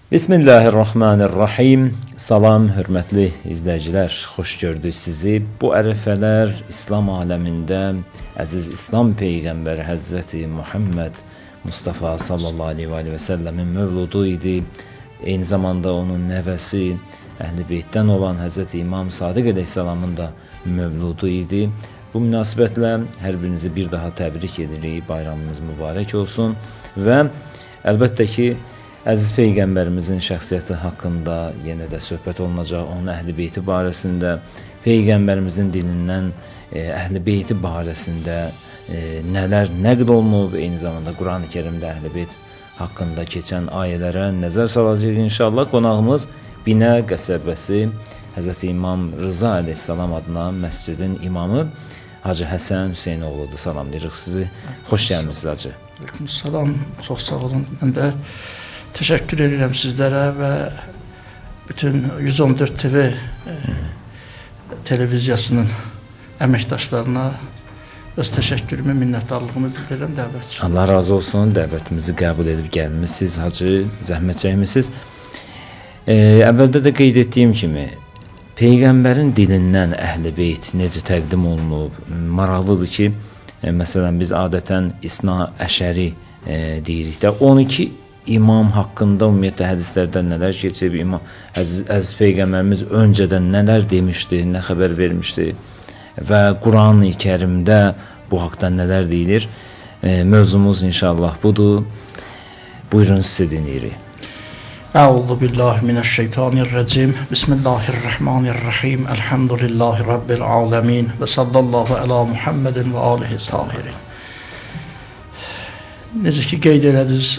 Bismillahirrahmanirrahim. Salam, hörmətli izləyicilər. Xoş gördük sizi. Bu ərəfələr İslam aləmində əziz İslam Peyğəmbəri Həzrəti Muhammed Mustafa sallallahu aleyhi və səlləmin mövludu idi. Eyni zamanda onun nəvəsi, Əhl-i Beytdən olan Həzrəti İmam Sadiq əleyhissalamın da mövludu idi. Bu münasibətlə hər birinizi bir daha təbrik edirik. Bayramınız mübarək olsun və əlbəttə ki, Əziz Peyğəmbərimizin şəxsiyyəti haqqında yenə də söhbət olunacaq, onun Əhl-i Beyti barəsində, Peyğəmbərimizin dilindən Əhl-i Beyti barəsində nələr nəql olunub, eyni zamanda Quran-ı Kerimdə Əhl-i Beyt haqqında keçən ayələrə nəzər salacaq inşallah. Qonağımız Binə qəsəbəsi Həzrəti İmam Rıza əleyhissalam adına məscidin imamı Hacı Həsən Hüseynoğlu'dur. Salamlayırıq sizi. Xoş gəlmişsiniz Hacı. Aleykümselam, çox sağ olun. Mən də teşekkür ederim sizlere ve bütün 114 TV televizyasının əməkdaşlarına öz təşəkkürümü, minnətdarlığımı bildirirəm dəvət üçün. Allah razı olsun, dəvətimizi qəbul edib gəlmişsiniz, Hacı, zəhmət çəkmişsiniz. Əvvəldə də qeyd etdiyim kimi, Peyğəmbərin dilindən Əhl-i Beyt necə təqdim olunub, maraqlıdır ki, məsələn, biz adətən İsna Əşəri deyirik də, 12 İmam haqqında ümumiyyətlə hədislərdə nələr keçib, Əziz Peyğəmbərimiz öncədən nələr demişdi, nə xəbər vermişdi və Quran-ı Kərimdə bu haqda nələr deyilir. Mövzumuz inşallah budur. Buyurun, sizi dinləyirik. Əuzu billahi mineşşeytanirracim. Bismillahirrahmanirrahim. Elhamdülillahi rabbil alamin və sallallahu ala Muhammedin və alihi tahirin. Necə ki qeyd elədiniz,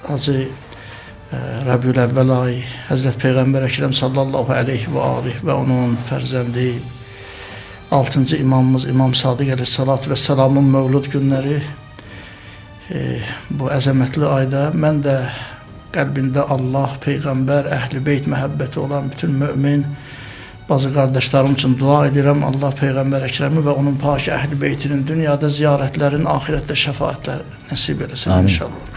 Hacı Rəbiül Əvvəl ayı Həzrət Peyğəmbər Əkrəm sallallahu aleyhi və aleyhi və onun fərzəndi 6-cı imamımız İmam Sadiq əleyhissalatu və səlamın mövlud günləri bu əzəmətli ayda mən də qəlbində Allah, Peyğəmbər, Əhl-i Beyt məhəbbəti olan bütün mömin bazı qardaşlarım üçün dua edirəm. Allah Peyğəmbər Əkrəmi və onun pak Əhl-i Beytinin dünyada ziyarətlərin, ahirətdə şəfaətlər nəsib eləsin inşallah.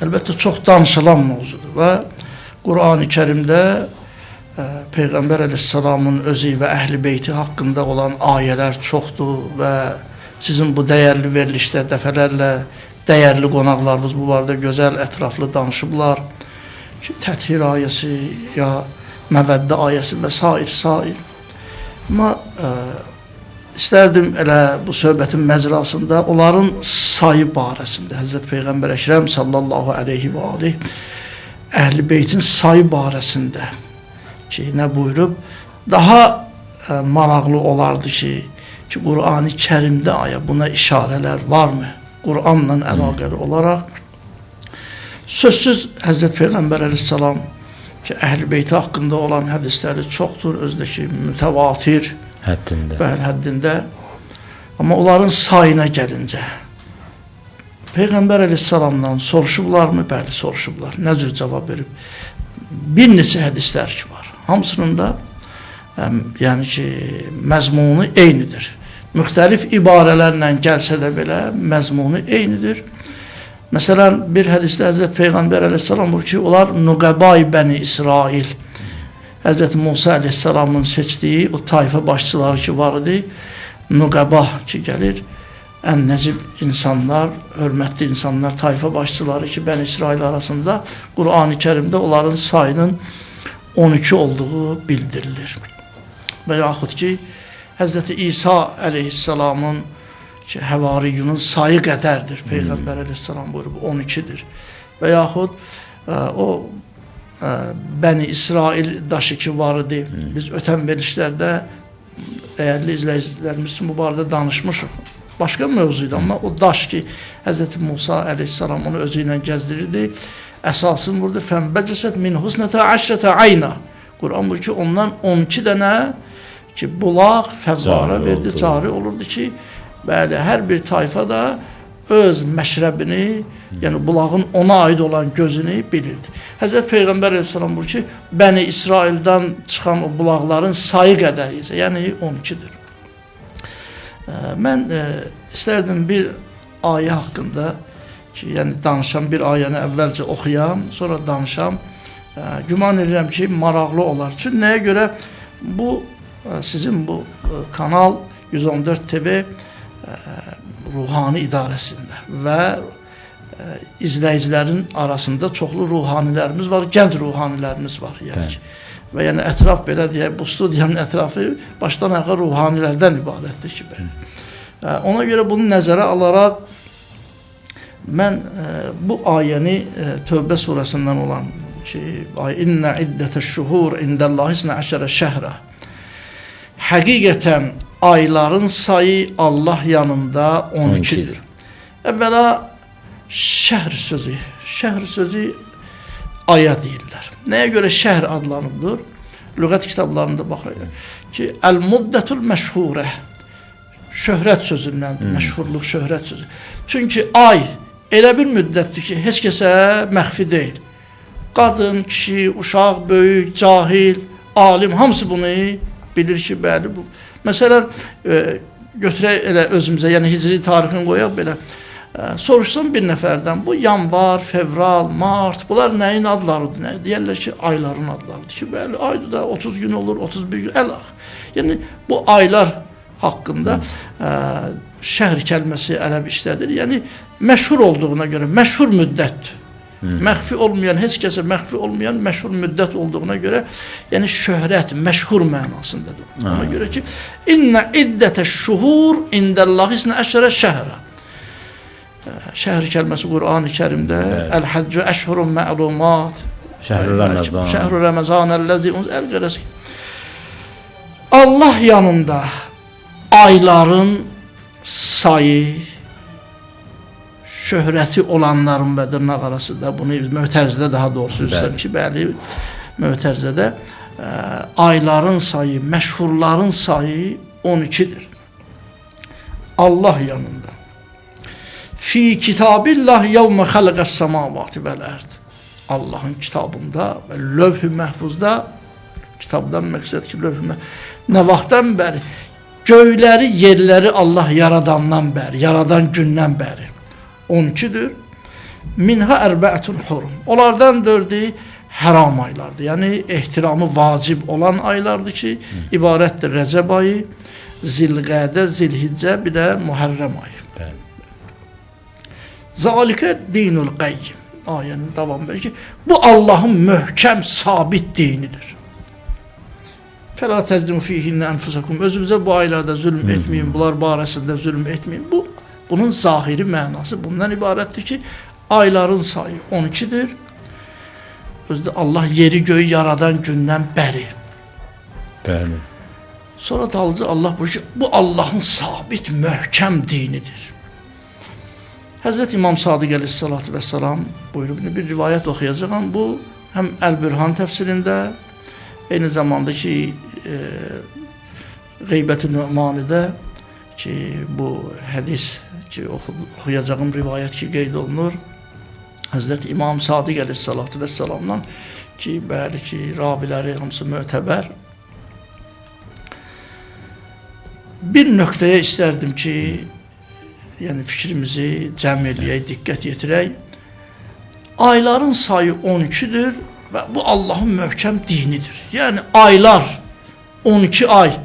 Əlbəttə, çox danışılan mövzudur və Quran-ı Kərimdə Peyğəmbər əleyhissalamın özü və Əhl-i Beyti haqqında olan ayələr çoxdur və sizin bu dəyərli verilişdə dəfələrlə dəyərli qonaqlarınız bu barədə gözəl, ətraflı danışıblar. Təthir ayəsi, ya Məvəddə ayəsi və s. Amma İstərdim elə bu söhbətin məcrasında onların sayı barəsində Həzrət Peyğəmbər Əkrəm sallallahu aleyhi və aleyh Əhl-i Beytin sayı barəsində ki, nə buyurub, daha maraqlı olardı ki, Quran-ı Kərimdə buna işarələr varmı? Quranla əlaqəli olaraq sözsüz Həzrət Peyğəmbər əleyhissalam ki, Əhl-i Beyti haqqında olan hədisləri çoxdur, özdəki mütəvatir həddində. Amma onların sayına gəlincə Peyğəmbər əleyhissalamdan soruşublarmı? Bəli, soruşublar. Nə cür cavab verib? Bir neçə hədislər ki var. Hamısının da yəni ki, məzmunu eynidir. Müxtəlif ibarələrlə gəlsə də belə məzmunu eynidir. Məsələn, bir hədisdə Həzrət Peyğəmbər əleyhissalam buyurur ki, onlar Nuqəbay Bəni İsrail, Həzrəti Musa əleyhissalamın seçdiyi o tayfa başçıları ki var idi, Nuqəba ki gəlir, ən nəcib insanlar, hörmətli insanlar, tayfa başçıları ki, Bəni İsrail arasında Quran-ı Kərimdə onların sayının 12 olduğu bildirilir. Və yaxud ki, Həzrəti İsa əleyhissalamın ki, həvariyunun sayı qədərdir. Peyğəmbər əleyhissalam buyurub 12-dir. Və yaxud o Bəni İsrail daşı ki var idi. Biz ötən verilişlərdə dəyərli izləyicilərimiz üçün bu barədə danışmışıq. Başqa mövzuydu, amma o daş ki Həzrəti Musa əleyhissalam onu özü ilə gəzdirirdi. Əsasını vurdu. Fənbəcəsət min husnətə əşrətə ayna. Quran buyurur ki, ondan 12 dənə ki bulaq fəvvara verdi, cari olurdu ki, bəli, hər bir tayfa da öz məşrəbini, yəni bulağın ona aid olan gözünü bilirdi. Həzrət Peyğəmbər əleyhissalam buyurur ki, Bəni İsraildən çıxan o bulaqların sayı qədər isə, yəni 12-dir. Mən istərdim bir ayə haqqında ki, yəni danışam, bir ayəni əvvəlcə oxuyam, sonra danışam. Güman edirəm ki, maraqlı olar. Çünki nəyə görə bu sizin bu kanal 114 TV ruhani idarəsində və izləyicilərin arasında çoxlu ruhanilərimiz var, gənc ruhanilərimiz var. Yəni. Və yəni ətraf belə deyək, bu studiyanın ətrafı başdan ayağa ruhanilərdən ibarətdir ki. Ona görə bunu nəzərə alaraq mən bu ayəni Tövbə surəsindən olan ki, İnnə iddətəş-şuhur indəllahi 12 şəhrə, həqiqətən ayların sayı Allah yanında 12-dir. Əvvəla şəhr sözü aya deyirlər. Nəyə görə şəhr adlanıbdır? Lüğət kitablarında baxırıq ki, əl-muddətul məşhurə, şöhrət sözündəndir, məşhurluq, şöhrət sözü. Çünki ay elə bir müddətdir ki, heç kəsə məxfi deyil. Qadın, kişi, uşaq, böyük, cahil, alim, hamısı bunu bilir ki, bəli bu. Məsələn, götürək elə özümüzə, yəni hicri tarixini qoyaq belə, soruşsun bir nəfərdən, bu yanvar, fevral, mart, bunlar nəyin adlarıdır? Nə? Deyərlər ki, ayların adlarıdır ki, bəli, ayda da 30 gün olur, 31 gün, əlax. Yəni, bu aylar haqqında şəhr kəlməsi ərəb işlədir. Yəni, məşhur olduğuna görə, məşhur müddətdir. Məxfi olmayan, heç kəsə məxfi olmayan məşhur müddət olduğuna görə, yəni şöhrət, məşhur mənasındadır. Ona görə ki, İnnə iddətəş-şuhur indəllahi 12 şəhrə. Şəhr kəlməsi Qur'an-ı Kərimdə Əl-Həccü əşhurun mə'lumat, Şəhr-ü Rəməzanəl-ləzi əl-qərəsi. Allah yanında ayların sayı, şöhrəti olanların və dırnaq arasında, bunu Mötərizədə daha doğrusu üzsəm ki, bəli, Mötərizədə ayların sayı, məşhurların sayı 12-dir. Allah yanında. Fi kitabillah yevmə xalqəs səmavati vəl-ərd. Allahın kitabında və lövh-i məhfuzda, kitabdan məqsəd ki, lövh-i məhfuzda, nə vaxtdan bəri, göyləri, yerləri Allah yaradandan bəri, yaradan gündən bəri 12-dir. Minha ərbəətun hurum. Onlardan 4-ü həram aylardır. Yəni, ehtiramı vacib olan aylardır ki, ibarətdir Rəcəb ayı, Zilqədə, Zilhiccə, bir də Muharrəm ayı. Zalikə dinul qayyim. Ayənin davam verir ki, bu Allahın möhkəm, sabit dinidir. Fəla təcdimu fihinnə ənfusakum. Özünüzə bu aylarda zülm etməyin, bunlar barəsində zülm etməyin. Bunun zahiri mənası bundan ibarətdir ki, ayların sayı 12-dir. Özdə Allah yeri göyü yaradan gündən bəri. Bəli. Sonra dalıcı Allah buyurur ki, bu Allahın sabit, möhkəm dinidir. Həzrət İmam Sadiq əleyhissalatu vəssalam buyurub, bir rivayət oxuyacağım. Bu, həm Əl-Bürhan təfsirində, eyni zamanda ki, Qeybət-i Nü'manidə ki, bu hədis ki, oxuyacağım rivayət ki, qeyd olunur. Həzrət İmam Sadiq əleyhissalatu vəssalamdan ki, bəli ki, raviləri hamısı mötəbər. Bir nöqtəyə istərdim ki, yəni fikrimizi cəm eləyək, diqqət yetirək. Ayların sayı 12-dir və bu Allahın möhkəm dinidir. Yəni aylar, 12 ay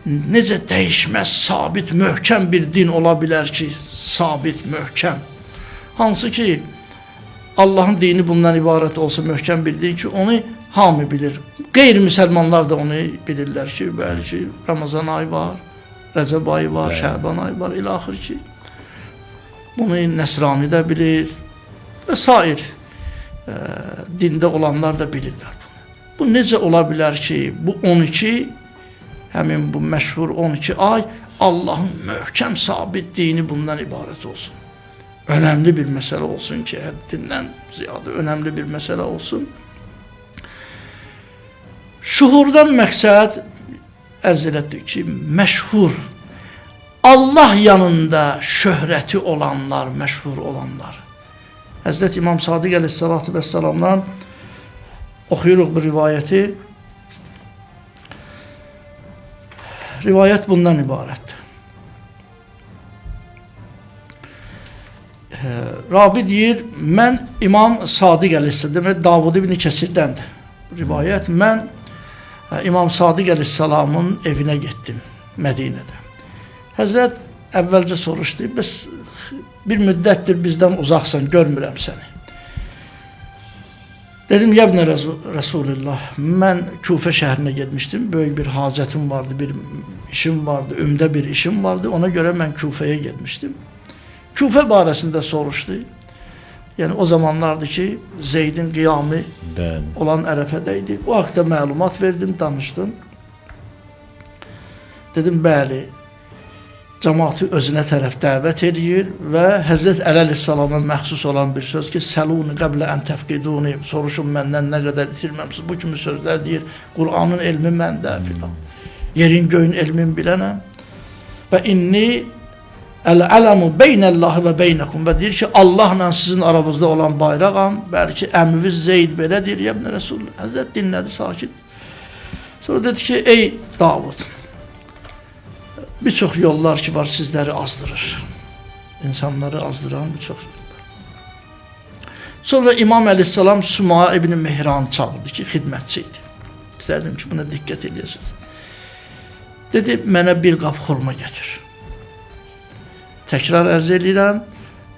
necə dəyişməz, sabit, möhkəm bir din ola bilər ki, sabit, möhkəm. Hansı ki, Allahın dini bundan ibarət olsa möhkəm bir din ki, onu hamı bilir. Qeyri-müsəlmanlar da onu bilirlər ki, bəli ki, Ramazan ayı var, Rəcəb ayı var, Şəban ayı var, ilaxır ki, bunu Nəsrani də bilir və sair dində olanlar da bilirlər. Bu necə ola bilər ki, bu 12, həmin bu məşhur 12 ay Allahın möhkəm sabit dini bundan ibarət olsun. Önəmli bir məsələ olsun ki, həddindən ziyadə önəmli bir məsələ olsun. Şuhurdan məqsəd ərz elətdir ki, məşhur, Allah yanında şöhrəti olanlar, məşhur olanlar. Həzrət İmam Sadiq əleyhissalatu vəssalamdan oxuyuruq bu rivayəti. Rivayət bundan ibarətdir. Rabi deyir, mən İmam Sadiq əleyhissalam, demək Davud ibn Kəsirdəndir. Rivayət, mən İmam Sadiq əleyhissalamın evinə getdim Mədinədə. Həzrət əvvəlcə soruşdu, bəs bir müddətdir bizdən uzaqsan, görmürəm səni. Dedim, yəbnə Resulullah, mən Kufə şəhərinə getmişdim, böyük bir hacətim vardı, bir işim vardı, ümdə bir işim vardı, ona görə mən Kufəyə getmişdim. Kufə barəsində soruşdu. Yəni o zamanlardır ki, Zeydin qiyamı olan ərəfədəydi. O haqda məlumat verdim, danışdım. Dedim, bəli, cəmaatı özünə tərəf dəvət edir və Həzrət Əli əleyhissalama məxsus olan bir söz ki, səluni qəblə ən təfqiduni, soruşun məndən nə qədər itirməmsiz. Bu kimi sözlər deyir, Qur'anın elmi məndə filan. Yerin göyün elmin bilənəm. Və inni əl-ələmu beynəllahi və beynəkum və deyir ki, Allahla sizin aranızda olan bayrağam, bəlkə əmviz Zeyd belə deyir, yəbnə Resulullah. Həzrət dinlədi, sakit. Sonra dedi ki, ey Davud, bir çox yollar ki var sizləri azdırır. İnsanları azdıran bir çox yollar. Sonra İmam əleyhissalam Süma ibn Mehran'ı çağırdı ki, xidmətçi idi. İstərdim ki, buna diqqət edəsiniz. Dedi, mənə bir qap xurma gətir. Təkrar ərz edirəm,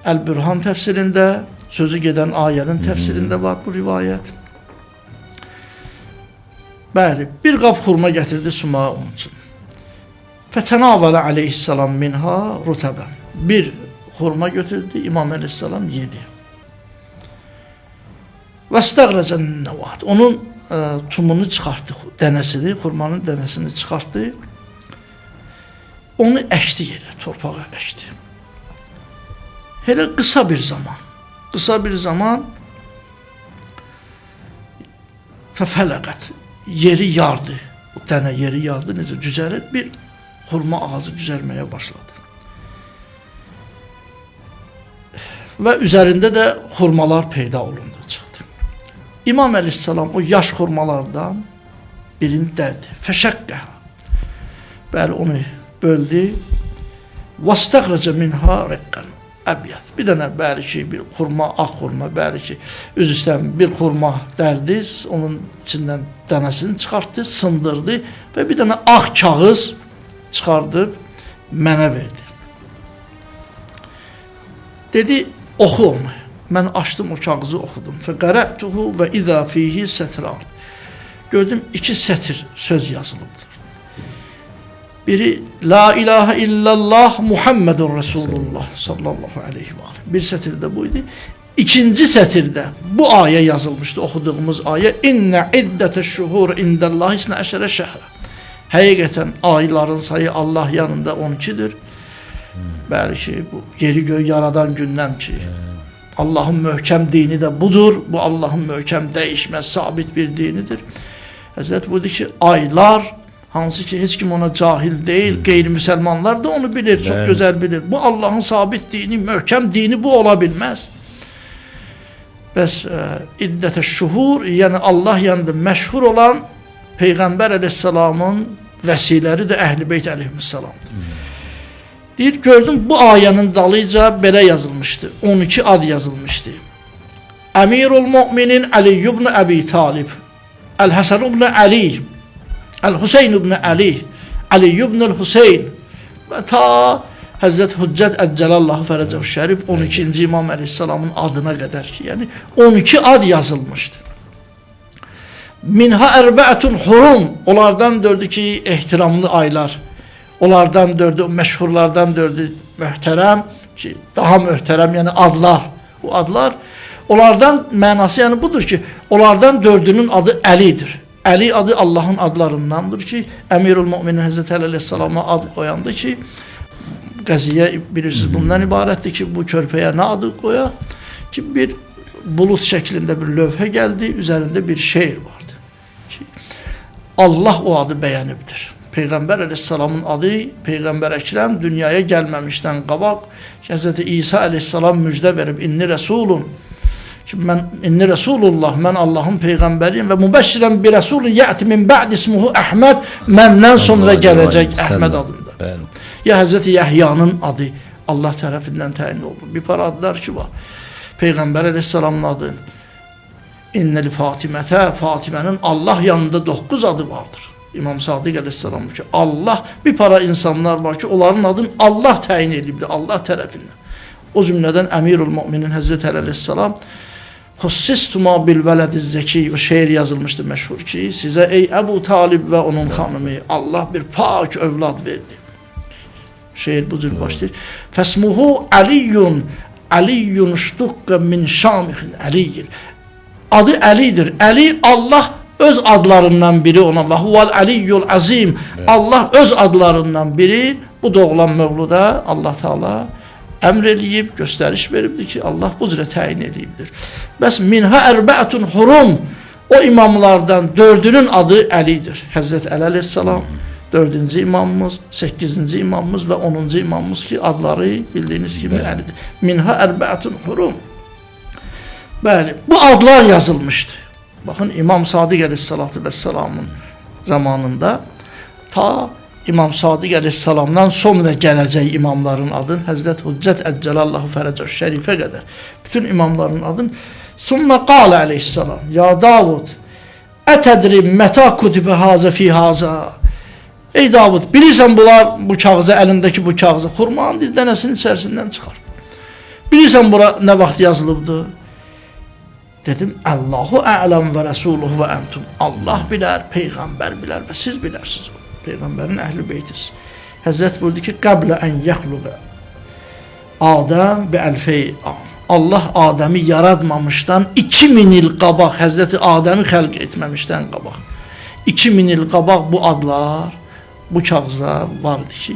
Əl-Bürhan təfsirində, sözü gedən ayənin təfsirində var bu rivayət. Bəli, bir qap xurma gətirdi Süma onun üçün. Fətənavələ aleyhissalam minha rutəbən. Bir xurma götürdü, İmam əleyhissalam yedi. Vəstəqrəcən nəvat. Onun tumunu çıxartdı, dənəsini, xurmanın dənəsini çıxartdı. Onu əkdi yerə, torpağa əkdi. Hele qısa bir zaman fəfələqət, yeri yardı, o dənə yeri yardı, necə cüzərir, bir xurma ağacı cüzərməyə başladı. Və üzərində də xurmalar peyda olundu, çıxdı. İmam əleyhissalam o yaş xurmalardan birini dərdi, fəşəqqəhə. Bəli, onu böldü. Vastəqrəcə minha rəqqən əbiyyət. Bir dənə bəli ki, bir xurma, ağ xurma, bəli ki, üzr istəyirəm, bir xurma dərdi, onun içindən dənəsini çıxartdı, sındırdı və bir dənə ağ kağız çıxardıb mənə verdi. Dedi, oxu onu. Mən açdım o kağızı, oxudum. Fəqərətuhu və izə fihi sətran. Gördüm, 2 sətir söz yazılıbdır. Biri, La ilahe illallah Muhammedun Resulullah sallallahu aleyhi ve aleyhi. Bir sətirdə bu idi. İkinci sətirdə bu ayə yazılmışdı, oxuduğumuz ayə. İnnə iddətəş-şuhur indəllahi isnə əşərə şəhrə. Həqiqətən ayların sayı Allah yanında 12'dir. Bəli ki, bu yeri göy yaradan gündən ki, Allah'ın möhkəm dini də budur. Bu Allah'ın möhkəm dəyişməz, sabit bir dinidir. Həzrət buyurdu ki, aylar, hansı ki heç kim ona cahil deyil, qeyri-müsəlmanlar da onu bilir, çox gözəl bilir. Bu Allah'ın sabit dini, möhkəm dini bu ola bilməz. Bəs iddətəş-şuhur, yəni Allah yanında məşhur olan Peyğəmbər əleyhissalamın vəsiləri də Əhl-i Beyt əleyhissalamdır. Deyir, gördüm bu ayənin dalıca belə yazılmışdı, 12 ad yazılmışdı. Əmirul Mu'minin Ali ibn Əbi Talib, Əl-Həsən ibn Ali, Əl-Hüseyn ibn Ali, Ali ibn Hüseyn və ta Həzrət Hüccət Əccəlallahu Fərəcəv Şərif 12-ci İmam Əleyhisselamın adına qədər ki, yəni 12 ad yazılmışdı. Minha ərbəətun hurum, onlardan 4'ü ki, ehtiramlı aylar, onlardan 4'ü, məşhurlardan 4'ü möhtərəm, ki, daha möhtərəm, yəni adlar, o adlar, onlardan mənası yəni budur ki, onlardan 4'ünün adı Əlidir. Əli adı Allah'ın adlarındandır ki, Əmirul Mu'minin Həzrət Əli Aleyhisselam'a ad qoyandı ki, qəziyə bilirsiniz bundan ibarətdir ki, bu körpəyə nə adı qoya? Ki, bir bulut şəklində bir lövhə gəldi, üzərində bir şeir vardı. Ki, Allah o adı bəyənibdir. Peyğəmbər Aleyhisselamın adı, Peyğəmbər Əkrəm dünyaya gəlməmişdən qabaq, Həzrət İsa Aleyhisselam müjdə verib, inni rəsulun, ki, mən inni Resulullah, mən Allahın Peyğəmbəriyim və mübəşşirən bir Resulun yəti min bə'd ismuhu Əhməd, məndən sonra gələcək Əhməd adında. Ya Həzrəti Yəhyanın adı Allah tərəfindən təyin olunur. Bir para adlar ki var. Peyğəmbər əleyhissalamın adı. İnnəli Fatimətə, Fatimənin Allah yanında 9 adı vardır. İmam Sadiq əleyhissalam ki, Allah, bir para insanlar var ki, onların adını Allah təyin edibdir, Allah tərəfindən. O cümlədən Əmirul Müminin Həzrət Əli əleyhissalam Xussistuma bil vələdiz zəki, o şeir yazılmışdır məşhur ki, sizə ey Əbu Talib və onun xanımı Allah bir pak övlad verdi. Şeir bu cür başlayır. Fəsmuhu Əliyyun, Əliyyun ştuqqə min şamixin Əliyyin. Adı Əlidir. Əli Allah öz adlarından biri ona və huval Əliyyul Azim. Allah öz adlarından biri bu doğulan mövluda Allah Teala əmr eləyib, göstəriş veribdir ki, Allah bu cürə təyin eləyibdir. Bəs minhə ərbəətun hurum, o imamlardan 4'ünün adı Əlidir. Həzrət Əli əleyhissalam 4-cü imamımız, 8-ci imamımız və 10-cu imamımız ki, adları bildiyiniz kimi Əlidir. Minhə ərbəətun hurum. Bəli, bu adlar yazılmışdı. Baxın, İmam Sadiq əleyhissalatu vesselamın zamanında ta İmam Sadiq əleyhissalamdan sonra gələcək imamların adın Həzrət Hüccət Əccəlallahu Fərəcəş Şərifə qədər bütün imamların adın Summa qala əleyhissalam Ya Davud ətədri mətə kutibə hazə fi hazə. Ey Davud, bilirsən bunlar bu kağızı, əlindəki bu kağızı xurmanın bir dənəsinin içərisindən çıxart. Bilirsən bura nə vaxt yazılıbdı? Dedim, Allahu a'lam və rəsuluhu və entum. Allah bilər, Peyğəmbər bilər və siz bilərsiniz. Peyğəmbərin əhli beytisiz. Həzrət buyurdu ki, qəblə ən yəxluqə Adəm bi əlfey am. Allah Adəmi yaratmamışdan 2000 il qabaq, Həzrəti Adəmi xəlq etməmişdən qabaq 2000 il qabaq bu adlar bu kağızda vardı ki,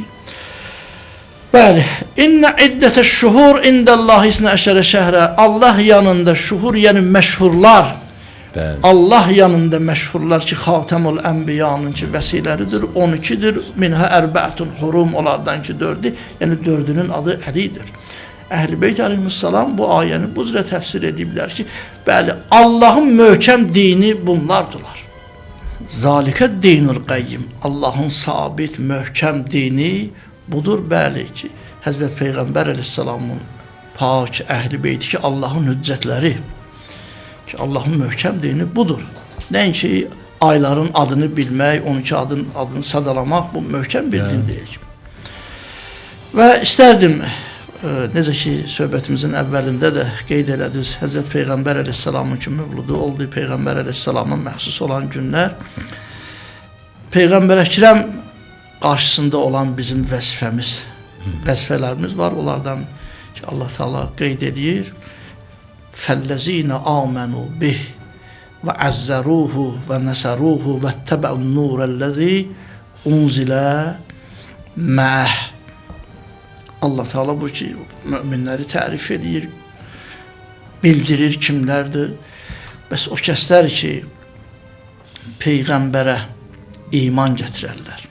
bəli, İnnə iddətə şuhur indəllahi isnə əşərə şəhrə. Allah yanında şuhur, yəni məşhurlar. Bəli. Allah yanında məşhurlar ki, Xatəmul Ənbiyanın ki, vəsiləridir, 12'dir. Minhə ərbəətun hurum, onlardan ki 4'dür. Yəni 4'ünün adı Əlidir. Əhl-i Beyt əleyhissalam bu ayəni bu cürə təfsir ediblər ki, bəli, Allahın möhkəm dini bunlardılar. Zalikə dinul qayyim. Allahın sabit, möhkəm dini budur, bəli ki, Həzrət Peyğəmbər əleyhissalamın pak əhl-i beyti ki, Allahın hüccətləri ki, Allahın möhkəm dini budur. Nəinki ayların adını bilmək, 12 adını sadalamaq, bu möhkəm bir din deyil. Və istərdim, necə ki, söhbətimizin əvvəlində də qeyd elədiniz, Həzrət Peyğəmbər əleyhissalamın ki, mövludu oldu, Peyğəmbər əleyhissalamın məxsus olan günlər, Peyğəmbər Əkrəm qarşısında olan bizim vəzifəmiz, vəzifələrimiz var. Onlardan ki, Allah Teala qeyd edir. Fəllezine amenu bih və əzzəruhu və nəsəruhu və təbəun nurəl-ləzi unzilə məh. Allah Teala bu ki, müminləri tərif edir, bildirir kimlərdir. Bəs o kəslər ki, Peyğəmbərə iman gətirərlər.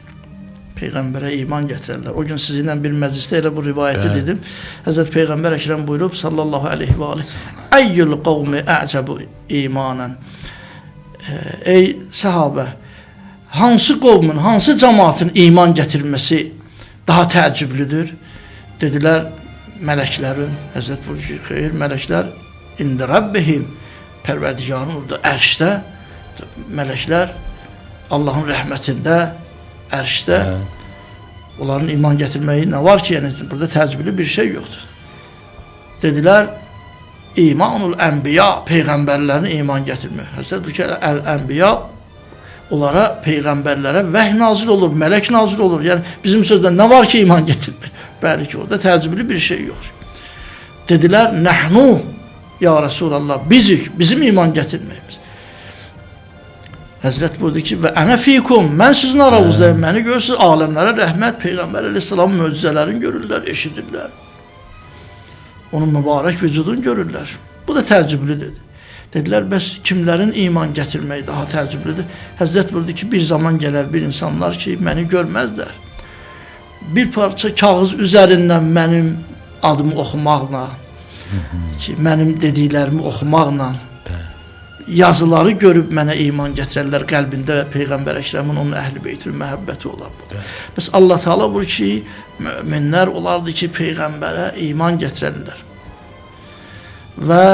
Peyğəmbərə iman gətirərlər. O gün sizinlə bir məclisdə elə bu rivayəti dedim. Həzrət Peyğəmbər Əkrəm buyurub sallallahu aleyhi və aleyhi Əyyül qavmi ə'cəbu imanən. Ey səhabə, hansı qovmun, hansı cəmaatın iman gətirməsi daha təəccüblüdür? Dedilər, mələklərin. Həzrət buyurdu ki, xeyr, mələklər indi Rabbihim, Pərverdigarın orada ərşdə, mələklər Allahın rəhmətində, ərşdə onların iman gətirməyi nə var ki, yəni burada təəccüblü bir şey yoxdur. Dedilər, imanul ənbiya, peyğəmbərlərin iman gətirmək. Həzrət bu ki, əl-ənbiya onlara, peyğəmbərlərə vəhy nazil olur, mələk nazil olur. Yəni bizim sözdə nə var ki, iman gətirmək? Bəli ki, orada təəccüblü bir şey yoxdur. Dedilər, nəhnu, ya Resulallah, bizim iman gətirməyimiz. Həzrət buyurdu ki, və ənə fikum, mən sizin aranızdayım, məni görürsünüz, aləmlərə rəhmət, Peyğəmbər əleyhissalam möcüzələrini görürlər, eşidirlər. Onun mübarək vücudunu görürlər. Bu da təəccüblüdür. Dedilər, bəs kimlərin iman gətirməyi daha təəccüblüdür? Həzrət buyurdu ki, bir zaman gələr bir insanlar ki, məni görməzlər. Bir parça kağız üzərindən mənim adımı oxumaqla, ki, mənim dediklərimi oxumaqla yazıları görüb mənə iman gətirərlər, qəlbində Peyğəmbər Əkrəmin, onun əhl-i beytin məhəbbəti olar. Bəs Allah Teala buyurur ki, möminlər olardı ki, Peyğəmbərə iman gətirərlər. Və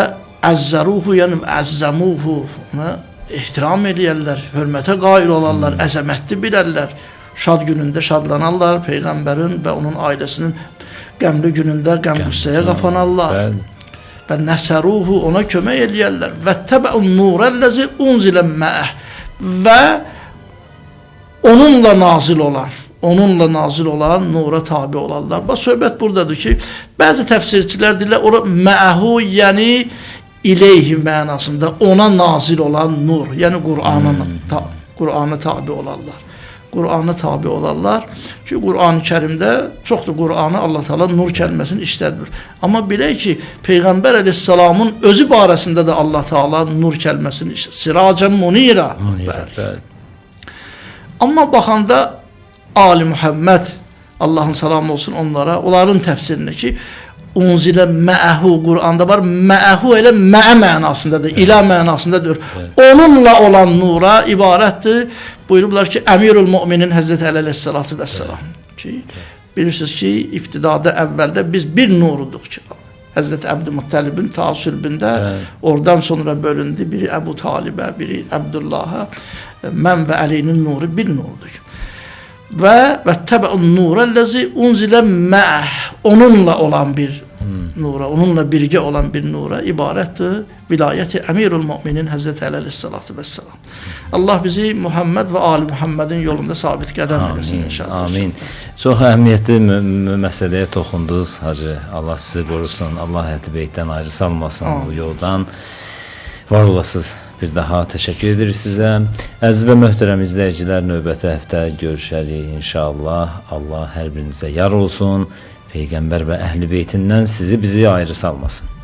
əzzəruhu, yəni əzzəmuhu, ona ehtiram eləyərlər, hörmətə qail olarlar, əzəmətli bilərlər. Şad günündə şadlanarlar, Peyğəmbərin və onun ailəsinin qəmli günündə qəm-qüssəyə qapanarlar. Və nəsəruhu, ona kömək eləyərlər. Və təbəun nurəlləzi unzilə məəh, və onunla nazil olan nura tabi olarlar. Bax, söhbət buradadır ki, bəzi təfsirçilər deyirlər, ora məəhu, yəni ileyhi mənasında ona nazil olan nur, yəni Qur'ana tabi olarlar. Qur'ana tabi olarlar ki, Qur'an-ı Kərimdə çoxdur Qur'anı Allah Teala nur kəlməsini işlədir. Amma bilək ki, Peyğəmbər əleyhissalamın özü barəsində də Allah Teala nur kəlməsini işlədir. Siracən munira. Amma baxanda Ali Muhammed, Allahın salamı olsun onlara, onların təfsirinə ki, unzilə məəhu, Qur'anda var, məəhu elə məə mənasındadır, ilə mənasındadır. Onunla olan nura ibarətdir. Buyurublar ki, Əmirül Müminin Həzrəti Əli əleyhissalatu vəssalam ki, bilirsiniz ki, ibtidada əvvəldə biz bir nuruduq ki, Həzrəti Əbdülmuttalibin təəssübündə oradan sonra bölündü. Biri Əbu Talibə, biri Əbdullah'a, mən və Əlinin nuru bir nurdur. Və təbəun nurəlləzi unzilə məəh, onunla olan bir nura, onunla birgə olan bir nura ibarətdir. Vilayəti Əmirül Müminin Həzrəti Əli əleyhissalatu vəssalam. Allah bizi Muhammed və Ali Muhammedin yolunda sabit qədəm eləsin inşallah. Amin. Çox əhəmiyyətli məsələyə toxundunuz Hacı. Allah sizi qorusun. Allah Əhl-i Beytdən ayrı salmasın bu yoldan. Var olasınız. Bir daha təşəkkür edirik sizə. Əziz və möhtərəm izləyicilər, növbəti həftə görüşərik inşallah. Allah hər birinizə yar olsun. Peyğəmbər və Əhl-i Beytindən sizi bizi ayrı salmasın.